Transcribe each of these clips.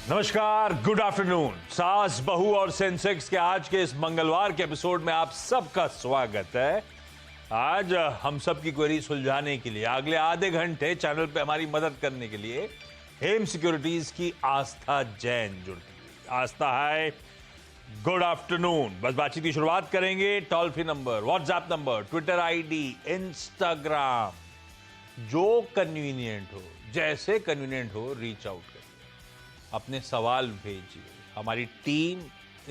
नमस्कार, good afternoon. सास, बहू और सेंसेक्स के आज के इस मंगलवार के एपिसोड में आप सबका स्वागत है। आज हम सब की क्वेरी सुलझाने के लिए अगले आधे घंटे चैनल पे हमारी मदद करने के लिए हेम सिक्योरिटीज की आस्था जैन जुड़ती है। आस्था, हाय, गुड आफ्टरनून। बस बातचीत की शुरुआत करेंगे। Toll free number, WhatsApp number, Twitter ID, Instagram, जो कन्वीनियंट हो, जैसे कन्वीनियंट हो, रीच आउट करिए, अपने सवाल भेजिए। हमारी टीम,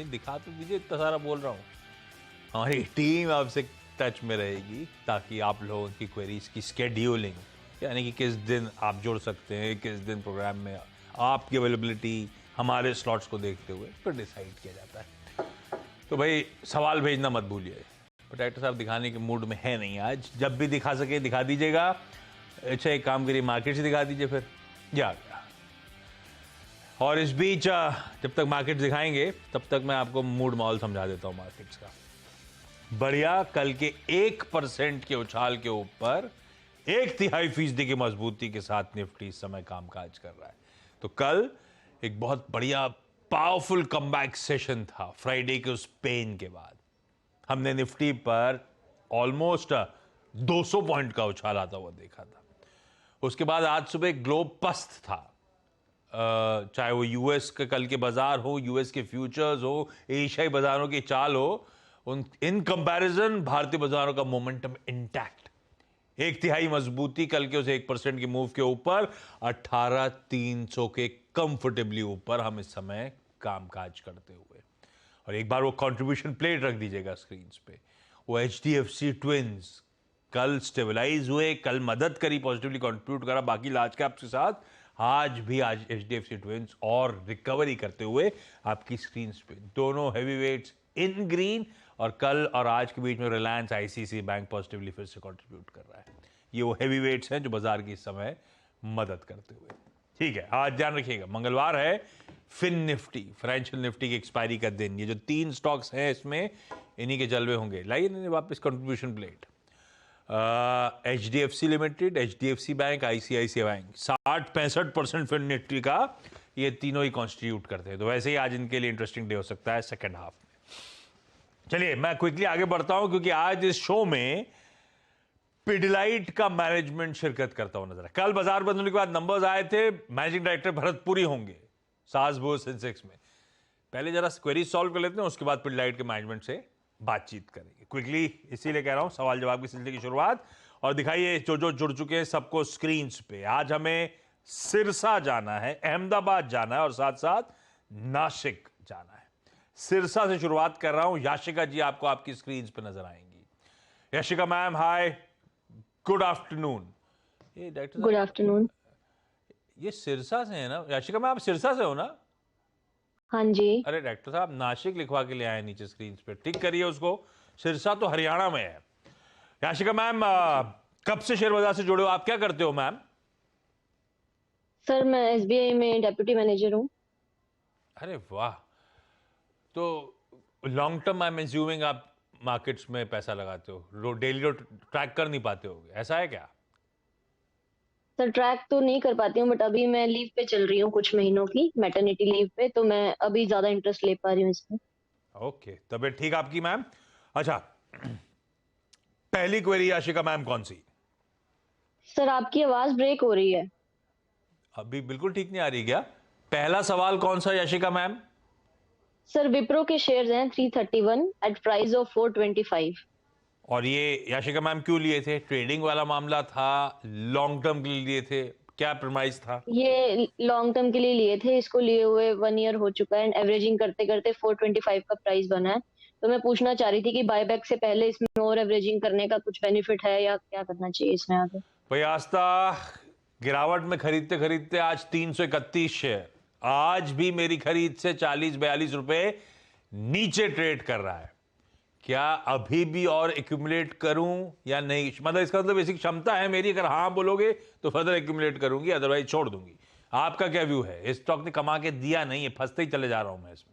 दिखा तो दीजिए, इतना सारा बोल रहा हूं, हमारी टीम आपसे टच में रहेगी ताकि आप लोगों की क्वेरीज की स्केड्यूलिंग, यानी कि किस दिन आप जुड़ सकते हैं, किस दिन प्रोग्राम में आपकी अवेलेबिलिटी हमारे स्लॉट्स को देखते हुए फिर डिसाइड किया जाता है। तो भाई सवाल भेजना मत भूलिए। डायरेक्टर साहब दिखाने के मूड में है नहीं आज, जब भी दिखा सके दिखा दीजिएगा। अच्छा, एक काम करिए, मार्केट से दिखा दीजिए फिर। या और इस बीच जब तक मार्केट दिखाएंगे तब तक मैं आपको मूड माहौल समझा देता हूं मार्केट्स का। बढ़िया, कल के 1% के उछाल के ऊपर 1/3% की मजबूती के साथ निफ्टी इस समय कामकाज कर रहा है। तो कल एक बहुत बढ़िया पावरफुल कमबैक सेशन था फ्राइडे के उस पेन के बाद। हमने निफ्टी पर ऑलमोस्ट 200 पॉइंट का उछाल आता हुआ देखा था। उसके बाद आज सुबह एक ग्लोब पस्त था, चाहे वो यूएस के कल के बाजार हो, यूएस के फ्यूचर्स हो, एशियाई बाजारों की चाल हो, इन कंपैरिजन भारतीय बाजारों का मोमेंटम इंटैक्ट। 1/3 मजबूती कल के उस 1% के मूव के ऊपर 18,300 के कंफर्टेबली ऊपर हम इस समय कामकाज करते हुए। और एक बार वो कंट्रीब्यूशन प्लेट रख दीजिएगा स्क्रीन पे। वो एचडीएफसी ट्विंस कल स्टेबलाइज हुए, कल मदद करी, पॉजिटिवली कंट्रीब्यूट करा बाकी लार्ज कैप्स के साथ। आज एचडीएफसी ट्विंस और रिकवरी करते हुए आपकी स्क्रीन पे दोनों हेवी वेट्स इन ग्रीन, और कल और आज के बीच में रिलायंस, आईसीसी बैंक पॉजिटिवली फिर से कंट्रीब्यूट कर रहा है। ये वो हेवी वेट्स हैं जो बाजार की इस समय मदद करते हुए। ठीक है, आज ध्यान रखिएगा, मंगलवार है, फिन निफ्टी, फाइनेंशियल निफ्टी की एक्सपायरी का दिन। ये जो 3 स्टॉक्स हैं इसमें इन्हीं के जलवे होंगे। लाइए वापस contribution plate. HDFC limited, HDFC bank, ICICI bank, 60-65% FinNifty का ये तीनों ही कॉन्स्टिट्यूट करते हैं। तो वैसे ही आज इनके लिए इंटरेस्टिंग डे हो सकता है सेकंड हाफ में। चलिए मैं क्विकली आगे बढ़ता हूं, क्योंकि आज इस शो में पिडिलाइट का मैनेजमेंट शिरकत करता हुआ नजर है। कल बाजार बंद होने के बाद नंबर्स आए थे, मैनेजिंग डायरेक्टर भरतपुरी होंगे सास बहू सेंसेक्स में। पहले जरा क्वेरी सॉल्व कर लेते हैं, उसके बाद पिडिलाइट के मैनेजमेंट से बातचीत करेंगे क्विकली। इसीलिए कह रहा हूं सवाल जवाब की सिलसिले की शुरुआत। और दिखाइए जो जो जुड़ चुके हैं सबको स्क्रीन पे। आज हमें सिरसा जाना है, अहमदाबाद जाना है और साथ साथ नासिक जाना है। सिरसा से शुरुआत कर रहा हूं। याशिका जी आपको आपकी स्क्रीन पे नजर आएंगी। याशिका मैम, हाय, गुड आफ्टरनून। ये डॉक्टर, गुड आफ्टरनून। ये सिरसा से है ना? याशिका मैम, आप सिरसा से हो ना? हाँ जी। अरे डॉक्टर साहब, नासिक लिखवा के ले आए नीचे स्क्रीन पे, ठीक करिए उसको। सिरसा तो हरियाणा में है। याशिका मैम, कब से शेयर बाजार से जुड़े हो, आप क्या करते हो मैम? सर मैं एसबीआई में डेप्यूटी मैनेजर हूँ। अरे वाह, तो long term I am assuming आप मार्केट्स में पैसा लगाते हो, डेली ट्रैक कर नहीं पाते होगे, ऐसा है क्या? सर ट्रैक तो नहीं कर पाती हूँ, बट अभी मैं लीव पे चल रही हूँ कुछ महीनों की, मैटरनिटी लीव पे, तो मैं अभी ज्यादा इंटरेस्ट ले पा रही हूँ इसमें। ओके, तबीयत ठीक आपकी मैम? अच्छा, पहली क्वेरी याशिका मैम कौन सी? सर आपकी आवाज ब्रेक हो रही है। अभी बिल्कुल ठीक नहीं आ रही क्या? पहला सवाल कौन सा याशिका मैम? सर विप्रो के शेयर्स हैं 331 एट प्राइस ऑफ 425। और ये याशिका मैम क्यों लिए थे? ट्रेडिंग वाला मामला था, लॉन्ग टर्म के लिए लिए थे, क्या प्रमाइस था? ये लॉन्ग टर्म के लिए लिए थे, इसको लिए हुए 1 ईयर हो चुका है एंड एवरेजिंग करते करते 425 का प्राइस बना है। तो मैं पूछना चाह रही थी कि बायबैक से पहले इसमें और एवरेजिंग करने का कुछ बेनिफिट है या क्या करना चाहिए इसमें आगे। भाई आस्था, गिरावट में खरीदते खरीदते आज 331 शेयर, आज भी मेरी खरीद से 40-42 रुपए नीचे ट्रेड कर रहा है। क्या अभी भी और एक्यूमुलेट करूं या नहीं? मतलब इसका मतलब बेसिक क्षमता है मेरी, अगर हाँ बोलोगे तो फर्दर एक्यूमुलेट करूंगी, अदरवाइज छोड़ दूंगी। आपका क्या व्यू है? इस स्टॉक ने कमा के दिया नहीं है, फंसते ही चले जा रहा हूं मैं इसमें।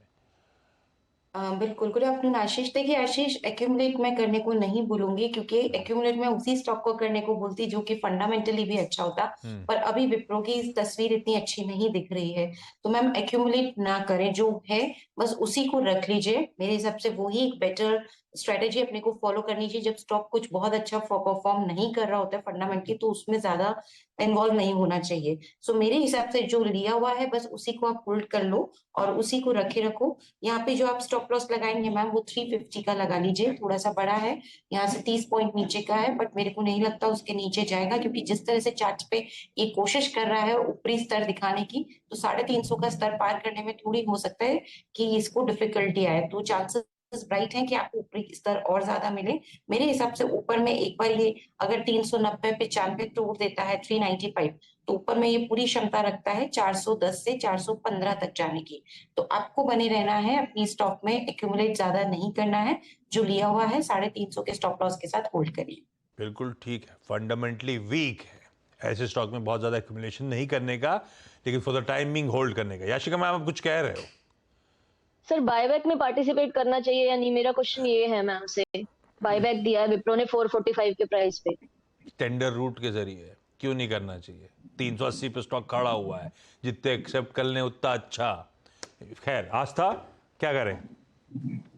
बिल्कुल। गुड आफ्टरनून आशीष। देखिए आशीष, एक्यूमुलेट मैं करने को नहीं बोलूंगी, क्योंकि एक्यूमुलेट मैं उसी स्टॉक को करने को बोलती जो कि फंडामेंटली भी अच्छा होता। पर अभी विप्रो की तस्वीर इतनी अच्छी नहीं दिख रही है, तो मैम एक्यूमुलेट ना करें, जो है बस उसी को रख लीजिए। मेरे हिसाब से वही एक बेटर स्ट्रेटेजी अपने को फॉलो करनी चाहिए। जब स्टॉक कुछ बहुत अच्छा परफॉर्म नहीं कर रहा होता है फंडामेंटली, तो उसमें ज्यादा इन्वॉल्व नहीं होना चाहिए। सो मेरे हिसाब से जो लिया हुआ है बस उसी को आप होल्ड कर लो और उसी को रखे रखो। यहाँ पे जो आप स्टॉप लॉस लगाएंगे मैम, वो 350 का लगा लीजिए। थोड़ा सा बड़ा है, यहाँ से 30 पॉइंट नीचे का है, बट मेरे को नहीं लगता उसके नीचे जाएगा, क्योंकि जिस तरह से चार्ट पे ये कोशिश कर रहा है ऊपरी स्तर दिखाने की, तो 350 का स्तर पार करने में थोड़ी हो सकता है कि इसको डिफिकल्टी आए। तो चांसेस ब्राइट है कि आपको ऊपरी स्तर और ज्यादा मिले। मेरे हिसाब से ऊपर में एक बार ये अगर 390 95 तोड़ देता है, 395, तो ऊपर में ये पूरी क्षमता रखता है 410 से 415 तक जाने की। तो आपको बने रहना है, अपनी स्टॉक में एक्यूमुलेट ज्यादा नहीं करना है। जो लिया हुआ है 350 के स्टॉप लॉस के साथ होल्ड करिए। बिल्कुल ठीक है, फंडामेंटली वीक है, ऐसे स्टॉक में बहुत ज्यादा एक्यूमुलेशन नहीं करने का, लेकिन फॉर द टाइमिंग होल्ड करने का। याशिका मैम, आप कुछ कह रहे हो? सर बायबैक में पार्टिसिपेट करना चाहिए या नहीं, मेरा क्वेश्चन ये है मैम से। बायबैक दिया है विप्रो ने 445 के प्राइस पे। टेंडर रूट के जरिए क्यों नहीं करना चाहिए? 380 पे स्टॉक खड़ा हुआ है, जितने एक्सेप्ट कर लें उतना अच्छा। खैर, आस्था क्या करें?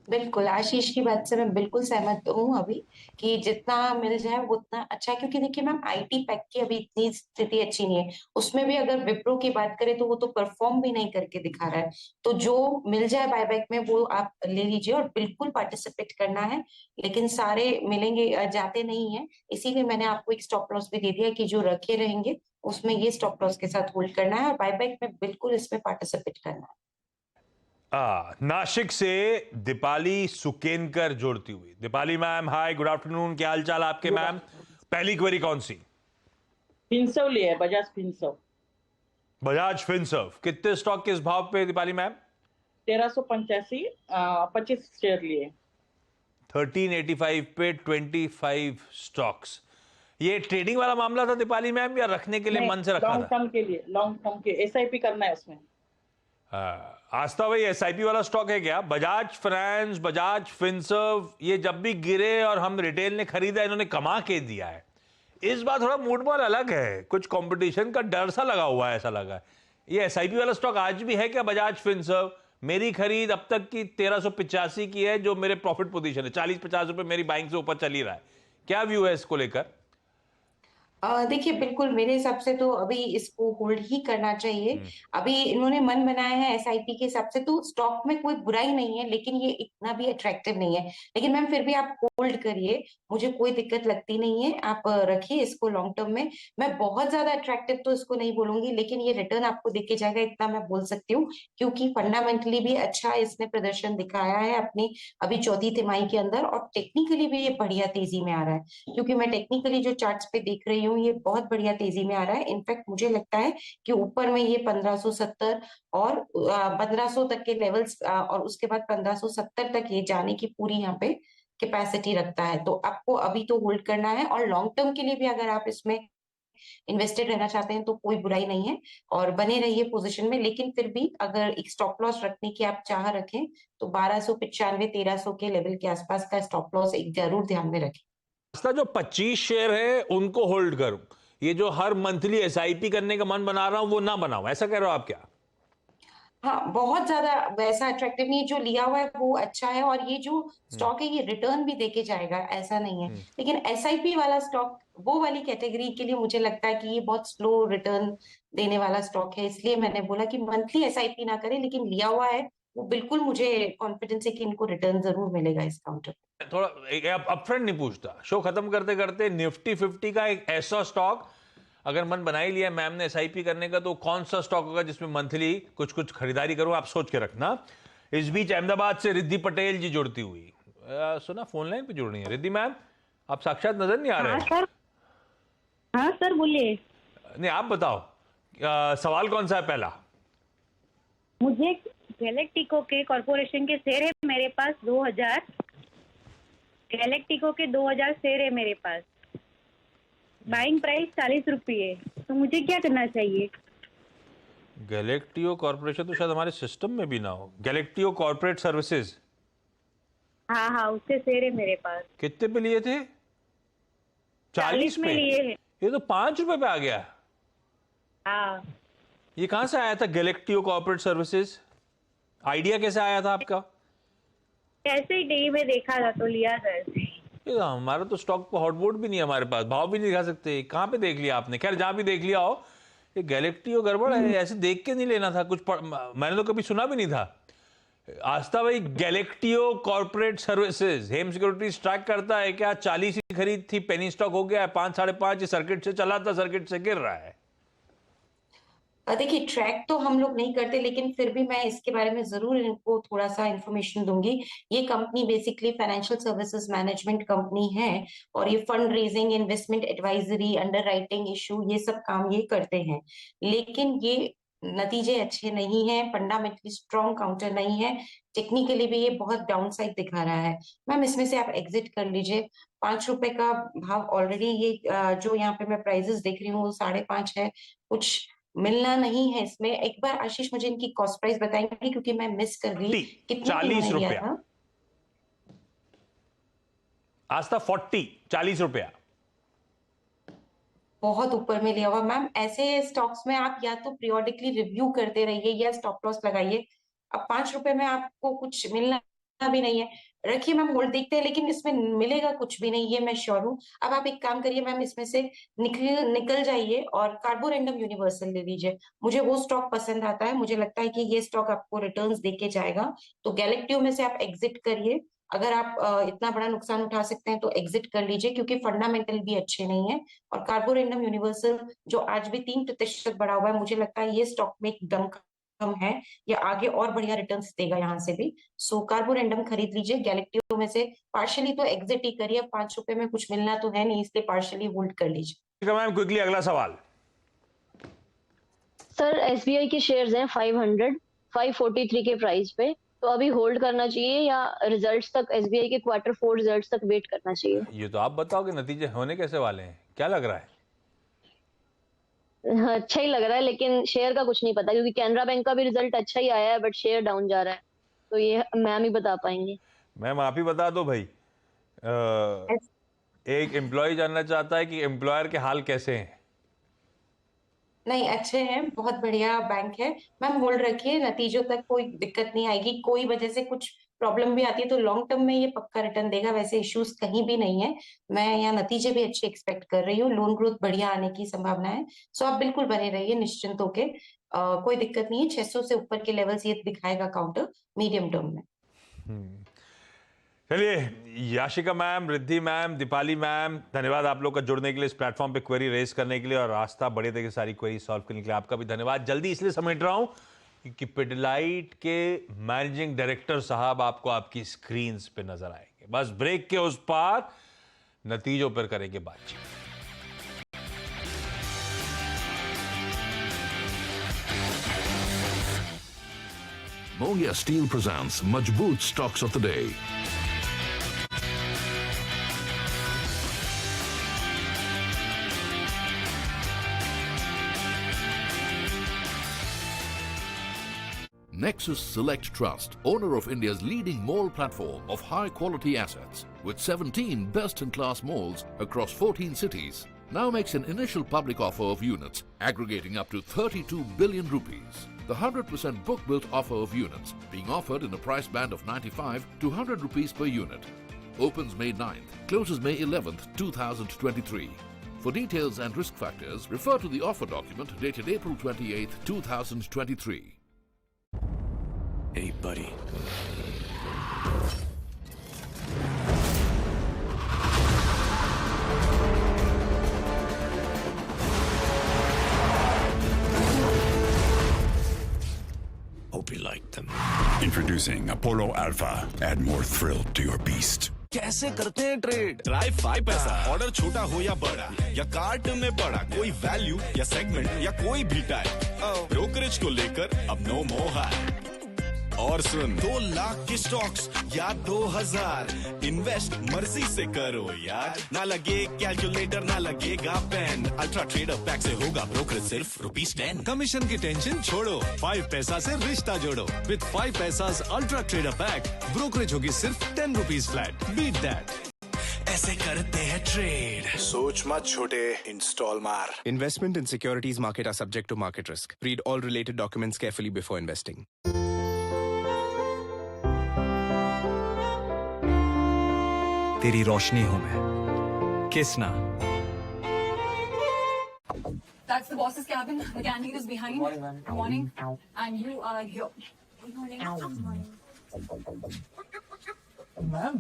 बिल्कुल, आशीष की बात से मैं बिल्कुल सहमत हूँ अभी, कि जितना मिल जाए वो उतना अच्छा है। क्योंकि देखिए मैम, आईटी पैक की अभी इतनी स्थिति अच्छी नहीं है। उसमें भी अगर विप्रो की बात करें तो वो तो परफॉर्म भी नहीं करके दिखा रहा है। तो जो मिल जाए बायबैक में वो आप ले लीजिए और बिल्कुल पार्टिसिपेट करना है। लेकिन सारे मिलेंगे जाते नहीं है, इसीलिए मैंने आपको एक स्टॉप लॉस भी दे दिया कि जो रखे रहेंगे उसमें ये स्टॉप लॉस के साथ होल्ड करना है और बायबैक में बिल्कुल इसमें पार्टिसिपेट करना है। नासिक से दीपाली सुकेनकर जोड़ती हुई। दीपाली मैम, हाय, गुड आफ्टरनून, क्या हाल चाल आपके मैम? पहली क्वेरी कौन सी? फिनसर्व लिया है, बजाज फिनसर्व। बजाज फिनसर्व कितने स्टॉक किस भाव पे दीपाली मैम? 1385, 25 शेयर लिए। 1385 पे 25 स्टॉक्स। ये ट्रेडिंग वाला मामला था दीपाली मैम, या रखने के लिए मन से रखा लॉन्ग था? टर्म के लिए, लॉन्ग टर्म के एसआईपी करना है उसमें। आस्था भाई, एसआईपी वाला स्टॉक है क्या? बजाज फाइनेंस, बजाज फिनसर्व, ये जब भी गिरे और हम रिटेल ने खरीदा, इन्होंने कमा के दिया है। इस बार थोड़ा मूड बॉल अलग है, कुछ कंपटीशन का डर सा लगा हुआ है, ऐसा लगा है। ये एसआईपी वाला स्टॉक आज भी है क्या बजाज फिनसर्व? मेरी खरीद अब तक की 1385 की है, जो मेरे प्रॉफिट पोजीशन है। 40-50 रुपए मेरी बाइंग से ऊपर चल ही रहा है। क्या व्यू है इसको लेकर? देखिए बिल्कुल, मेरे हिसाब से तो अभी इसको होल्ड ही करना चाहिए। अभी इन्होंने मन बनाया है एसआईपी के हिसाब से, तो स्टॉक में कोई बुराई नहीं है, लेकिन ये इतना भी अट्रैक्टिव नहीं है। लेकिन मैम फिर भी आप होल्ड करिए, मुझे कोई दिक्कत लगती नहीं है। आप रखिए इसको लॉन्ग टर्म में। मैं बहुत ज्यादा अट्रैक्टिव तो इसको नहीं बोलूंगी, लेकिन ये रिटर्न आपको दिख जाएगा, इतना मैं बोल सकती हूँ। क्योंकि फंडामेंटली भी अच्छा इसने प्रदर्शन दिखाया है अपनी अभी चौथी तिमाही के अंदर, और टेक्निकली भी ये बढ़िया तेजी में आ रहा है। क्योंकि मैं टेक्निकली जो चार्ट्स पे देख रही हूँ, ये बहुत बढ़िया तेजी में आ रहा है। इनफैक्ट मुझे लगता है कि ऊपर में ये 1570 और 1500 तक के लेवल्स, और उसके बाद 1570 तक ये जाने की पूरी यहाँ पे कैपेसिटी रखता है। तो आपको अभी तो होल्ड करना है, और लॉन्ग टर्म के लिए भी अगर आप इसमें इन्वेस्टेड रहना चाहते हैं तो कोई बुराई नहीं है, और बने रहिए पोजीशन में। लेकिन फिर भी अगर एक स्टॉप लॉस रखने की आप चाह रखें, तो 1295 1300 के लेवल के आसपास का स्टॉप लॉस एक जरूर ध्यान में रखें। रास्ता जो 25 शेयर है उनको होल्ड करूं, ये जो हर मंथली एसआईपी करने का मन बना रहा हूं वो ना बनाऊं, ऐसा कह रहे हो आप क्या? हाँ, बहुत ज्यादा वैसा अट्रैक्टिव नहीं। जो लिया हुआ है वो अच्छा है, और ये जो स्टॉक है ये रिटर्न भी देके जाएगा, ऐसा नहीं है। लेकिन एसआईपी वाला स्टॉक, वो वाली कैटेगरी के लिए मुझे लगता है कि ये बहुत स्लो रिटर्न देने वाला स्टॉक है। इसलिए मैंने बोला कि मंथली एसआईपी ना करें, लेकिन लिया हुआ है वो बिल्कुल मुझे कॉन्फिडेंस है कि इनको रिटर्न जरूर मिलेगा इस काउंटर। थोड़ा अपफ्रंट नहीं पूछता, शो खत्म करते करते निफ्टी 50 का एक ऐसा स्टॉक अगर मन बना ही लिया मैम ने एसआईपी करने का, तो कौन सा स्टॉक होगा जिसमें मंथली कुछ कुछ खरीदारी करूं? आप सोच के रखना। इस बीच अहमदाबाद से रिद्धि पटेल जी जुड़ती हुई। सुना फोन लाइन पे जुड़ रही है रिद्धि मैम, आप साक्षात नजर नहीं आ रहे हैं। सर, हाँ सर बोलिए। नहीं, आप बताओ, सवाल कौन सा है पहला? मुझे गैलेक्टिको के कॉर्पोरेशन के शेयर है मेरे पास 2000। गैलेक्टिको के 2000 शेयर है मेरे पास। बाइंग प्राइस 40 रुपये, तो मुझे क्या करना चाहिए? गैलेक्टियो कॉर्पोरेशन तो शायद हमारे सिस्टम में भी ना हो। गैलेक्टियो कॉर्पोरेट सर्विसेज, हाँ हाँ, उससे शेयर है मेरे पास। कितने पे लिए थे? 40 में पे लिए है। ये तो 5 रुपए पे आ गया। हाँ, ये कहां से आया था? गैलेक्टियो कॉर्पोरेट सर्विसेज, आइडिया कैसे आया था आपका? ऐसे ही टीवी में देखा था तो लिया था ऐसे ही। ये तो हमारा तो स्टॉक पे हॉटबोर्ड भी नहीं है हमारे पास, भाव भी नहीं दिखा सकते। कहां पे देख लिया आपने? खैर जहां भी देख लिया हो, ये गैलेक्टियो गड़बड़ है, ऐसे देख के नहीं लेना था कुछ। मैंने तो कभी सुना भी नहीं था। आस्था भाई, गैलेक्टियो कॉर्पोरेट सर्विसेज हेम सिक्योरिटीज ट्रैक करता है क्या? 40 ही खरीद थी, पेनी स्टॉक हो गया है 5, 5.5। सर्किट से चला था, सर्किट से गिर रहा है। देखिए, ट्रैक तो हम लोग नहीं करते, लेकिन फिर भी मैं इसके बारे में जरूर इनको थोड़ा सा इंफॉर्मेशन दूंगी। ये company basically financial services management company है, और ये fund raising, investment advisory, under writing issue, ये सब काम ये करते हैं। लेकिन ये नतीजे अच्छे नहीं है, फंडामेंटली स्ट्रॉन्ग काउंटर नहीं है, टेक्निकली भी ये बहुत डाउन साइड दिखा रहा है। मैम, इसमें से आप एग्जिट कर लीजिए। 5 रुपए का भाव ऑलरेडी, ये जो यहाँ पे मैं प्राइजेस देख रही हूँ वो 5.5 है, कुछ मिलना नहीं है इसमें। एक बार आशीष मुझे इनकी कॉस्ट प्राइस बताएंगे, क्योंकि मैं मिस कर गई। कितना 40 इन्होंने लिया रुपया था? आस्था 40 रुपया बहुत ऊपर में लिया हुआ। मैम, ऐसे स्टॉक्स में आप या तो पीरियोडिकली रिव्यू करते रहिए या स्टॉप लॉस लगाइए। अब 5 रुपए में आपको कुछ मिलना भी नहीं है, रखिए मैम, होल्ड देखते हैं, लेकिन इसमें मिलेगा कुछ भी नहीं, ये मैं श्योर हूँ। अब आप एक काम करिए मैम, इसमें से निकल जाइए और कार्बोरेंडम यूनिवर्सल ले लीजिए। मुझे वो स्टॉक पसंद आता है, मुझे लगता है कि ये स्टॉक आपको रिटर्न्स देके जाएगा। तो गैलेक्टियो में से आप एग्जिट करिए। अगर आप इतना बड़ा नुकसान उठा सकते हैं तो एग्जिट कर लीजिए, क्योंकि फंडामेंटल भी अच्छे नहीं है। और कार्बोरेंडम यूनिवर्सल जो आज भी 3% बढ़ा हुआ है, मुझे लगता है ये स्टॉक में एकदम कम है, या आगे और बढ़िया रिटर्न्स देगा यहाँ से भी। सो कार्बोरेंडम खरीद लीजिए। गैलेक्टियो में से पार्शियली तो एग्जिट ही करिए, 5 रुपए में कुछ मिलना तो है नहीं, इसलिए पार्शियली होल्ड कर लीजिए। मैम क्विकली अगला सवाल। सर, एसबीआई के शेयर्स हैं 543 के प्राइस पे, तो अभी होल्ड करना चाहिए या रिजल्ट्स तक, एसबीआई के Q4 रिजल्ट्स तक वेट करना चाहिए? ये तो आप बताओगे, नतीजे होने कैसे वाले हैं, क्या लग रहा है? हाँ, अच्छा ही लग रहा है, लेकिन शेयर का कुछ नहीं पता, क्योंकि कैनरा बैंक का भी रिजल्ट अच्छा ही आया है बट शेयर डाउन जा रहा है। तो ये मैम ही बता पाएंगे। मैम आप ही बता दो भाई। एक एम्प्लॉय जानना चाहता है कि एम्प्लॉयर के हाल कैसे हैं। नहीं, अच्छे हैं, बहुत बढ़िया बैंक है। मैम, होल्ड रखिए, नतीजों तक कोई दिक्कत नहीं आएगी। कोई वजह से कुछ प्रॉब्लम भी आती है तो लॉन्ग टर्म में ये पक्का रिटर्न देगा, वैसे इश्यूज कहीं भी नहीं है। मैं यहाँ नतीजे भी अच्छे एक्सपेक्ट कर रही हूँ, लोन ग्रोथ बढ़िया आने की संभावना है। सो आप बिल्कुल बने रहिए निश्चिंत होके, कोई दिक्कत नहीं है। 600 से ऊपर के लेवल्स ये दिखाएगा काउंटर मीडियम टर्म में। चलिए, Yashika ma'am, Riddhi ma'am, Deepali ma'am, धन्यवाद आप लोग का जुड़ने के लिए, इस प्लेटफॉर्म पे क्वेरी रेज करने के लिए, और रास्ता बड़े तरीके से सारी क्वेरी सॉल्व करने के लिए आपका भी धन्यवाद। जल्दी इसलिए समेट रहा हूं कि पिडिलाइट के मैनेजिंग डायरेक्टर साहब आपको आपकी स्क्रीन पे नजर आएंगे। बस ब्रेक के उस पार नतीजों पर करेंगे बातचीत। Mongia Steel presents Majboot Stocks of the Day. Nexus Select Trust, owner of India's leading mall platform of high-quality assets, with 17 best-in-class malls across 14 cities, now makes an initial public offer of units aggregating up to 32 billion rupees. The 100% book-built offer of units being offered in a price band of 95 to 100 rupees per unit. Opens May 9th, closes May 11th, 2023. For details and risk factors, refer to the offer document dated April 28th, 2023. Hey, buddy. Hope you like them. Introducing Apollo Alpha. Add more thrill to your beast. कैसे करते हैं trade? Try 5 पैसा। Order छोटा हो या बड़ा या cart में पड़ा, कोई वैल्यू या सेगमेंट या कोई भी टाइप, ब्रोकरेज को लेकर अब नो मोर है। और सुन, 2 लाख के स्टॉक्स या 2000, इन्वेस्ट मर्जी से करो यार, ना लगे कैलकुलेटर ना लगेगा पेन, अल्ट्रा ट्रेडर पैक से होगा ब्रोकरेज सिर्फ ₹10। कमीशन की टेंशन छोड़ो, 5 पैसा से रिश्ता जोड़ो। विद 5 पैसास अल्ट्रा ट्रेडर पैक ब्रोकरेज होगी सिर्फ ₹10 फ्लैट। Beat that. ऐसे करते हैं ट्रेड। सोच मत छोटे, इंस्टॉल मार। Investment in securities market are subject to market risk. Read all related documents carefully before investing. तेरी रोशनी हूं मैं, Kisna? That's the boss's cabin. The mechanic is behind. Morning, ma'am. Morning. And you are here. Good morning. Good morning. Ma'am,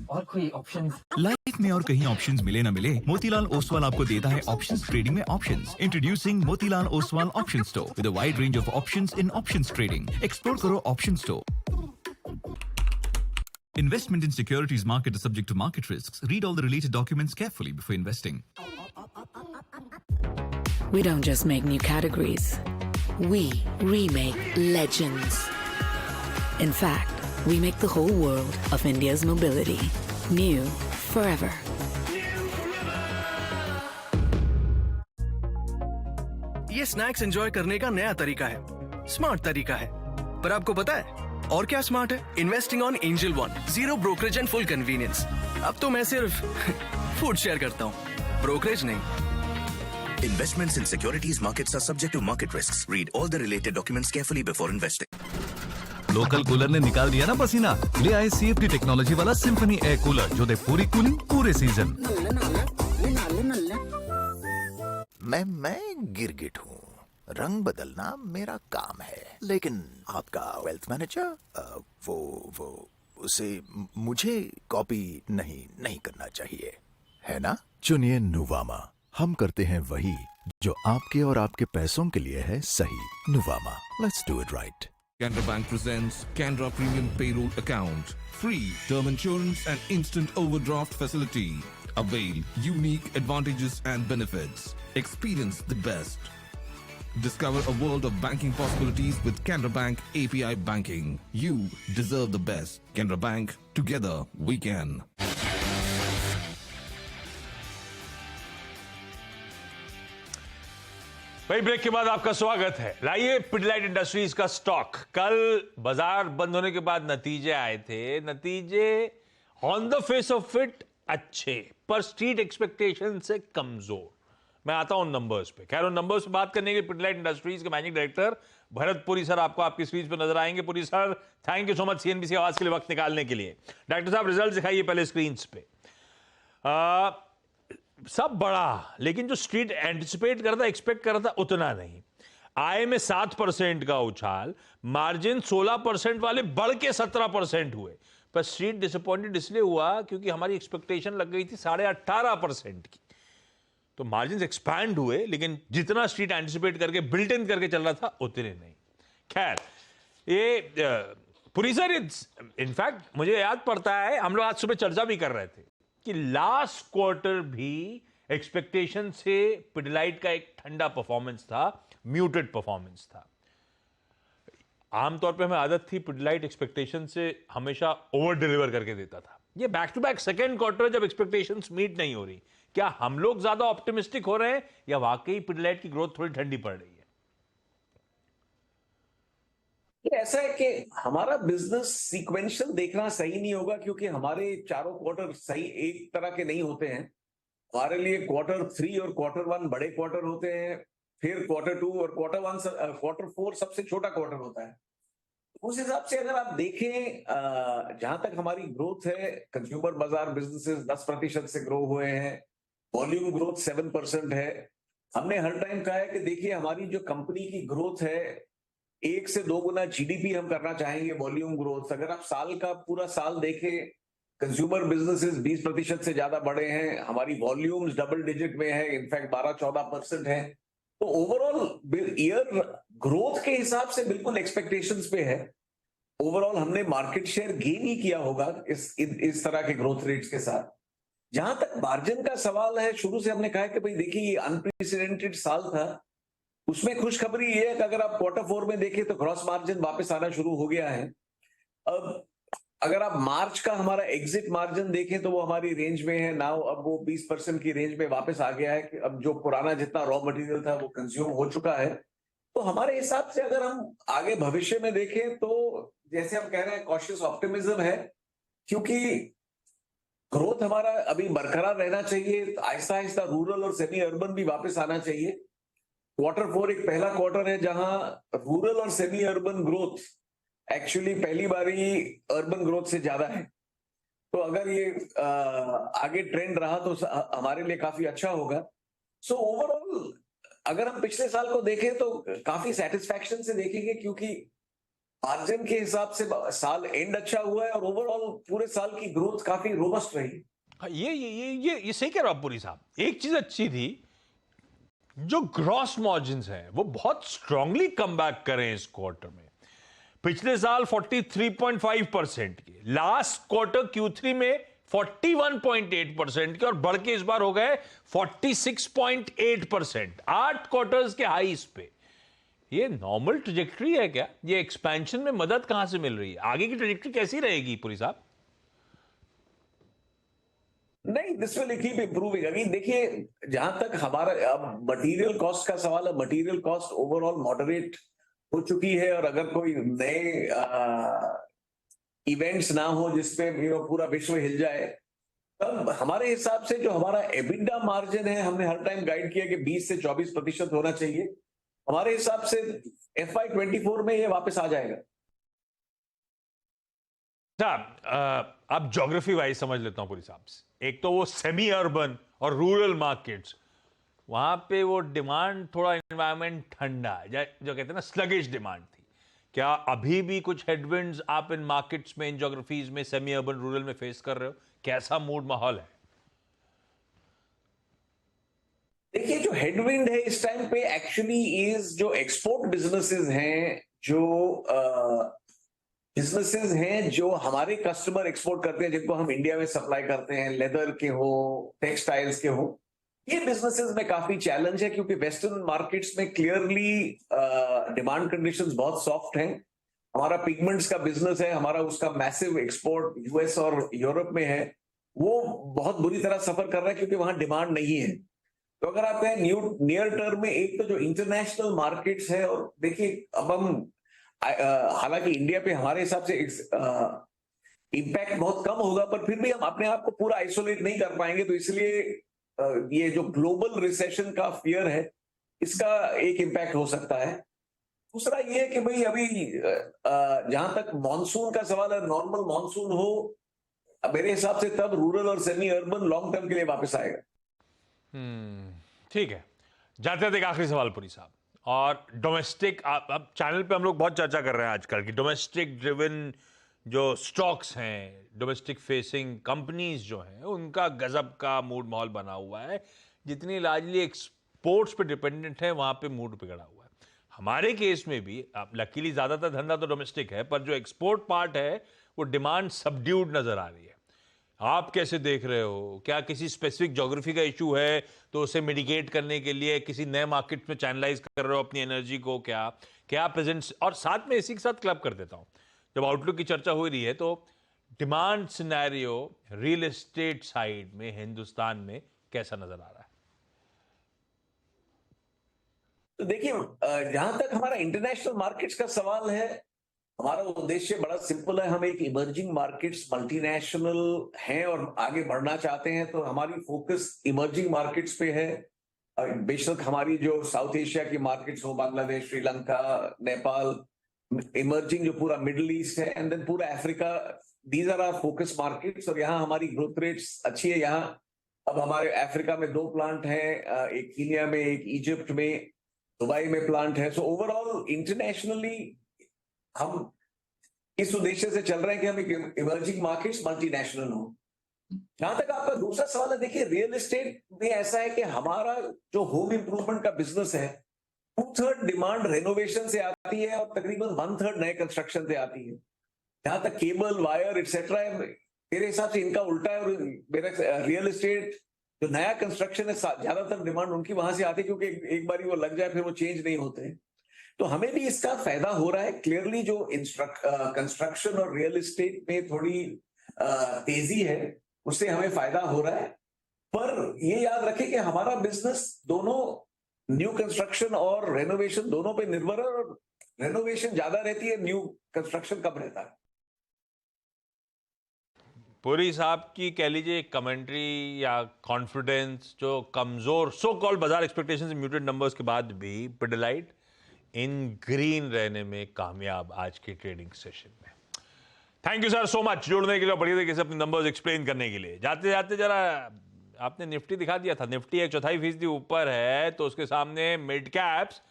और कोई option? Life में और कहीं options मिले ना मिले, मोतीलाल ओसवाल आपको देता है ऑप्शंस ट्रेडिंग में options. Introducing Motilal Oswal option store with a wide range of options in options trading. Explore करो option store. Investment in securities market is subject to market risks. Read all the related documents carefully before investing. We don't just make new categories. We remake legends. In fact, we make the whole world of India's mobility new forever. ये snacks enjoy करने का नया तरीका है, smart तरीका है। पर आपको पता है और क्या स्मार्ट है? Investing on angel one, 0 brokerage and full convenience. अब तो मैं सिर्फ फूड शेयर करता हूँ, ब्रोकरेज नहीं। Investments in securities markets are subject to market risks. Read all the related documents carefully before investing. Local cooler ने निकाल दिया ना पसीना। ले आए CFD टेक्नोलॉजी वाला सिम्फनी एयर कूलर जो दे पूरी कूलिंग पूरे सीजन। मैं गिरगिट हूँ, रंग बदलना मेरा काम है, लेकिन आपका वेल्थ मैनेजर वो उसे मुझे कॉपी नहीं करना चाहिए, है ना? चुनिए नुवामा, हम करते हैं वही जो आपके और आपके पैसों के लिए है सही। Nuvama, let's do it right. Canara Bank presents Canara Premium Payroll Account. Free term insurance and instant overdraft facility. Avail unique advantages and benefits. Experience the best. Discover a world of banking possibilities with Canara Bank API Banking. You deserve the best. Canara Bank, together we can. भाई break के बाद आपका स्वागत है। लाइए Pidilite industries का stock. कल बाजार बंद होने के बाद नतीजे आए थे। नतीजे on the face of it अच्छे, पर स्ट्रीट एक्सपेक्टेशन से कमजोर। मैं आता हूं नंबर्स पे। खैर उन नंबर्स पे बात करने के लिए पिडलाइट इंडस्ट्रीज के managing director Bharat Puri sir आपको आपकी स्क्रीन पे नजर आएंगे। Puri sir, thank you so much CNBC आवाज के लिए वक्त निकालने के लिए। डॉक्टर साहब रिजल्ट दिखाइए पहले स्क्रीन पे। सब बड़ा, लेकिन जो स्ट्रीट एंटिसिपेट कर रहा, एक्सपेक्ट कर रहा था उतना नहीं। आय में 7% का उछाल, मार्जिन 16% वाले बढ़ के 17% हुए, पर स्ट्रीट डिसअपॉइंटेड इसलिए हुआ क्योंकि हमारी एक्सपेक्टेशन लग गई थी 18.5% की। तो मार्जिन एक्सपैंड हुए, लेकिन जितना स्ट्रीट एंटिसिपेट करके बिल्ट इन करके चल रहा था उतने नहीं। खैर ये पुरी सर, इनफैक्ट मुझे याद पड़ता है हम लोग आज सुबह चर्चा भी कर रहे थे कि लास्ट क्वार्टर भी एक्सपेक्टेशन से पिडलाइट का एक ठंडा परफॉर्मेंस था, म्यूटेड परफॉर्मेंस था। आमतौर पे हमें आदत थी पिडलाइट एक्सपेक्टेशन से हमेशा ओवर डिलीवर करके देता था। ये back to back second quarter जब एक्सपेक्टेशंस मीट नहीं हो रही, क्या हम लोग ज्यादा ऑप्टिमिस्टिक हो रहे हैं या वाकई पिडलाइट की ग्रोथ थोड़ी ठंडी पड़ रही है? ऐसा है कि हमारा बिजनेस सीक्वेंशियल देखना सही नहीं होगा, क्योंकि हमारे चारों क्वार्टर सही एक तरह के नहीं होते हैं। हमारे लिए क्वार्टर 3 और क्वार्टर 1 बड़े क्वार्टर होते हैं, फिर क्वार्टर 2 और क्वार्टर 4 सबसे छोटा क्वार्टर होता है। उस हिसाब से अगर आप देखें, जहां तक हमारी ग्रोथ है, कंज्यूमर बाजार बिजनेसेस 10% से ग्रो हुए हैं, वॉल्यूम ग्रोथ 7% है। हमने हर टाइम कहा है कि देखिए हमारी जो कंपनी की ग्रोथ है 1 से 2 गुना GDP हम करना चाहेंगे वॉल्यूम ग्रोथ। अगर आप साल का पूरा साल देखें, कंज्यूमर बिजनेसेस 20% से ज्यादा बढ़े हैं, हमारी वॉल्यूम्स डबल डिजिट में है, इनफैक्ट 12-14% है। तो ओवरऑल ईयर ग्रोथ के हिसाब से बिल्कुल एक्सपेक्टेशंस पे है। ओवरऑल हमने मार्केट शेयर गेन ही किया होगा इस तरह के ग्रोथ रेट्स के साथ। जहां तक मार्जिन का सवाल है, शुरू से हमने कहा कि भाई देखिए ये अनप्रेसिडेंटेड साल था, उसमें खुशखबरी ये है कि अगर आप क्वार्टर 4 में देखें तो ग्रॉस मार्जिन वापस आना शुरू हो गया है। अब अगर आप मार्च का हमारा एग्जिट मार्जिन देखें तो वो हमारी रेंज में है नाउ, अब वो 20% की रेंज में वापस आ गया है कि अब जो पुराना जितना रॉ मटेरियल था वो कंज्यूम हो चुका है। तो हमारे हिसाब से अगर हम आगे भविष्य में देखें तो जैसे हम कह रहे हैं कॉशियस ऑप्टिमिज्म है, क्योंकि ग्रोथ हमारा अभी बरकरार रहना चाहिए। आहिस्ता आहिस्ता रूरल और सेमी अर्बन भी वापस आना चाहिए। क्वार्टर 4 एक पहला क्वार्टर है जहां रूरल और सेमी अर्बन ग्रोथ एक्चुअली पहली बारी अर्बन ग्रोथ से ज्यादा है। तो अगर ये आगे ट्रेंड रहा तो हमारे लिए काफी अच्छा होगा। सो ओवरऑल अगर हम पिछले साल को देखें तो काफी सेटिस्फैक्शन से देखेंगे, क्योंकि मार्जिन के हिसाब से साल एंड अच्छा हुआ है और ओवरऑल पूरे साल की ग्रोथ काफी रोबस्ट रही। ये सही कह रहा हूं पुरी साहब। एक चीज अच्छी थी, जो ग्रॉस मार्जिन्स हैं वो बहुत स्ट्रांगली कम बैक करें इस क्वार्टर में। पिछले साल 43.5% के, लास्ट क्वार्टर Q3 में 41.8% के, और बढ़ के इस बार हो गए 46.8%। 8 क्वार्टर्स के हाईस पे। ये नॉर्मल ट्रेजेक्टरी है क्या? ये एक्सपेंशन में मदद कहां से मिल रही है? आगे की ट्रेजेक्टरी कैसी रहेगी पुरी साहब? नहीं, दिस विल कीप इंप्रूविंग। अभी देखिए, जहां तक हमारा अब मटेरियल कॉस्ट का सवाल है, मटेरियल कॉस्ट ओवरऑल मॉडरेट हो चुकी है, और अगर कोई नए इवेंट्स ना हो जिसपे पूरा विश्व हिल जाए, तब हमारे हिसाब से जो हमारा एबिडा मार्जिन है, हमने हर टाइम गाइड किया कि 20 से 24% होना चाहिए। हमारे हिसाब से FY24 में ये वापस आ जाएगा। अब ज्योग्राफी वाइज समझ लेता हूं पुरी साहब से। एक तो वो सेमी अर्बन और रूरल मार्केट्स, वहां पे वो डिमांड थोड़ा, एनवायरमेंट ठंडा है, जो कहते हैं ना स्लगिश डिमांड थी। क्या अभी भी कुछ हेडविंड्स आप इन मार्केट्स में, इन ज्योग्राफीज में, सेमी अर्बन रूरल में फेस कर रहे हो? कैसा मूड माहौल है? देखिए, जो हेडविंड है इस टाइम पे एक्चुअली इज जो एक्सपोर्ट बिजनेसेस हैं, जो बिजनेसेस हैं जो हमारे कस्टमर एक्सपोर्ट करते हैं, जिनको हम इंडिया में सप्लाई करते हैं, लेदर के हो, टेक्सटाइल्स के हो, ये बिजनेसेस में काफी चैलेंज है, क्योंकि वेस्टर्न मार्केट्स में क्लियरली डिमांड कंडीशंस बहुत सॉफ्ट हैं। हमारा पिगमेंट्स का बिजनेस है, हमारा उसका मैसिव एक्सपोर्ट यूएस और यूरोप में है, वो बहुत बुरी तरह सफर कर रहा है क्योंकि वहां डिमांड नहीं है। तो अगर आप कहें नियर टर्म में, एक तो जो इंटरनेशनल मार्केट्स है, और देखिए अब हम हालांकि इंडिया पे हमारे हिसाब से इम्पैक्ट बहुत कम होगा, पर फिर भी हम अपने आप को पूरा आइसोलेट नहीं कर पाएंगे। तो इसलिए ये जो ग्लोबल रिसेशन का फियर है, इसका एक इम्पैक्ट हो सकता है। दूसरा ये है कि भाई अभी जहां तक मॉनसून का सवाल है, नॉर्मल मॉनसून हो मेरे हिसाब से, तब रूरल और सेमी अर्बन लॉन्ग टर्म के लिए वापस आएगा। ठीक है, जाते थे एक आखिरी सवाल पुरी साहब, और डोमेस्टिक, अब चैनल पे हम लोग बहुत चर्चा कर रहे हैं आजकल की डोमेस्टिक ड्रिवन जो स्टॉक्स हैं, डोमेस्टिक फेसिंग कंपनीज जो हैं, उनका गजब का मूड माहौल बना हुआ है। जितनी लार्जली एक्सपोर्ट्स पे डिपेंडेंट है, वहां पे मूड बिगड़ा हुआ है। हमारे केस में भी लकीली ज्यादातर धंधा तो डोमेस्टिक है, पर जो एक्सपोर्ट पार्ट है वो डिमांड सबड्यूड नजर आ रही है। आप कैसे देख रहे हो? क्या किसी स्पेसिफिक ज्योग्राफी का इशू है तो उसे मिटिगेट करने के लिए किसी नए मार्केट में चैनलाइज कर रहे हो अपनी एनर्जी को? क्या प्रेजेंट, और साथ में इसी के साथ क्लब कर देता हूं, जब आउटलुक की चर्चा हो रही है तो demand scenario real estate side में हिंदुस्तान में कैसा नजर आ रहा है? तो देखिए, जहां तक हमारा इंटरनेशनल मार्केट्स का सवाल है, हमारा उद्देश्य बड़ा सिंपल है। हम एक इमर्जिंग मार्केट्स मल्टीनेशनल हैं और आगे बढ़ना चाहते हैं, तो हमारी फोकस इमर्जिंग मार्केट्स पे है। बेशक हमारी जो साउथ एशिया की मार्केट्स हो, बांग्लादेश, श्रीलंका, नेपाल, इमर्जिंग जो पूरा मिडिल ईस्ट है, एंड देन पूरा Africa, these are our focus markets, और यहाँ हमारी ग्रोथ रेट्स अच्छी है। यहाँ अब हमारे अफ्रीका में 2 प्लांट हैं, एक कीनिया में, एक इजिप्ट में, दुबई में प्लांट है। सो ओवरऑल इंटरनेशनली हम इस उद्देश्य से चल रहे हैं कि हम एक इमर्जिंग मार्केट्स मल्टीनेशनल हो। जहां तक आपका दूसरा सवाल है, देखिए रियल एस्टेट में ऐसा है कि हमारा जो होम इंप्रूवमेंट का बिजनेस है, 2/3 डिमांड रेनोवेशन से आती है और तकरीबन 1/3 नए कंस्ट्रक्शन से आती है। जहां तक केबल, वायर, एक्सेट्रा है, मेरे हिसाब से इनका उल्टा है। और मेरा रियल एस्टेट जो नया कंस्ट्रक्शन है ज्यादातर डिमांड उनकी वहां से आती है, क्योंकि एक बार वो लग जाए फिर वो चेंज नहीं होते। तो हमें भी इसका फायदा हो रहा है। क्लियरली जो कंस्ट्रक्शन और रियल एस्टेट में थोड़ी तेजी है, उससे हमें फायदा हो रहा है। पर ये याद रखें कि हमारा बिजनेस दोनों न्यू कंस्ट्रक्शन और रेनोवेशन दोनों पे निर्भर है, और रेनोवेशन ज्यादा रहती है, न्यू कंस्ट्रक्शन कम रहता है। पुरी साहब की कह लीजिए कमेंट्री या कॉन्फिडेंस जो कमजोर सो कॉल्ड बाजार एक्सपेक्टेशंस म्यूटेड नंबर्स के बाद भी पिडिलाइट इन ग्रीन रहने में कामयाब आज के ट्रेडिंग सेशन में। Thank you sir so much जुड़ने के लिए, बढ़िया तरीके से अपने नंबर्स एक्सप्लेन करने के लिए। जाते जाते जरा आपने निफ्टी दिखा दिया था, निफ्टी 1/4% ऊपर है, तो उसके सामने मिड कैप्स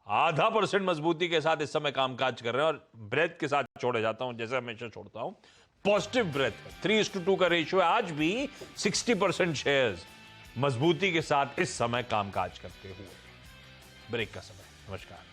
0.5% मजबूती के साथ इस समय कामकाज कर रहे हैं। और ब्रेथ के साथ छोड़े जाता हूं, जैसे हमेशा छोड़ता हूं, पॉजिटिव ब्रेथ 3:2 का रेशियो है। आज भी 60% शेयर्स मजबूती के साथ इस समय कामकाज करते हुए। ब्रेक का समय। नमस्कार।